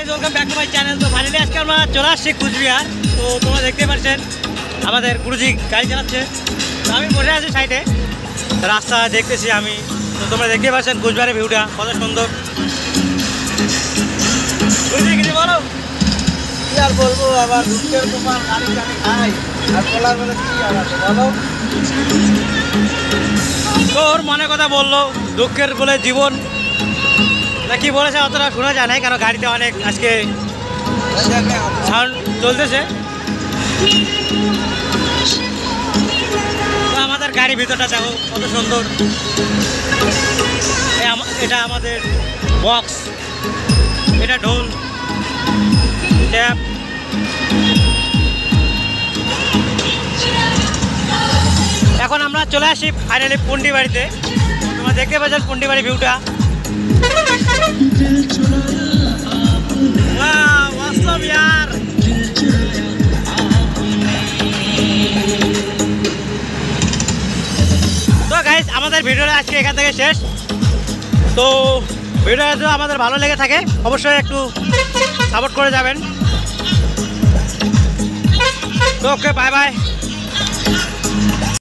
Guys welcome back to my channel. তো finally আজকে আমরা চলে আসছি কুচবিহার। তো তোমরা দেখতে পাচ্ছেন আমাদের গুরুজি গাড়ি চালাচ্ছে, তো আমি বসে আছি সাইডে, রাস্তা দেখতেছি আমি। তো তোমরা দেখতে পাচ্ছেন কুচবিহারের ভিউটা কত সুন্দর। গুরুজি কিছু বলো। কি আর বলবো, আবার দুঃখের তোমার গাড়ি টানি খাই আর বলার বেলা কি আর আছে বলো। তোর মনে কথা বললো, দুঃখের বলে জীবন না কি বলেছে অতটা শোনা যায় নাই, কারণ গাড়িতে অনেক আজকে সাউন্ড চলতেছে। তো আমাদের গাড়ির ভিতরটা দেখো কত সুন্দর। এটা আমাদের বক্স, এটা ঢোল ট্যাপ। এখন আমরা চলে আসি ফাইনালি পুন্ডি বাড়িতে। তোমরা দেখতে পাচ্ছেন পুন্ডি বাড়ির ভিউটা। वास्तव यार তো গাইস আমাদের ভিডিওটা আজকে এখান থেকে শেষ। তো ভিডিওটা যদি আমাদের ভালো লেগে থাকে অবশ্যই একটু সাপোর্ট করে যাবেন। তো ওকে বাই বাই।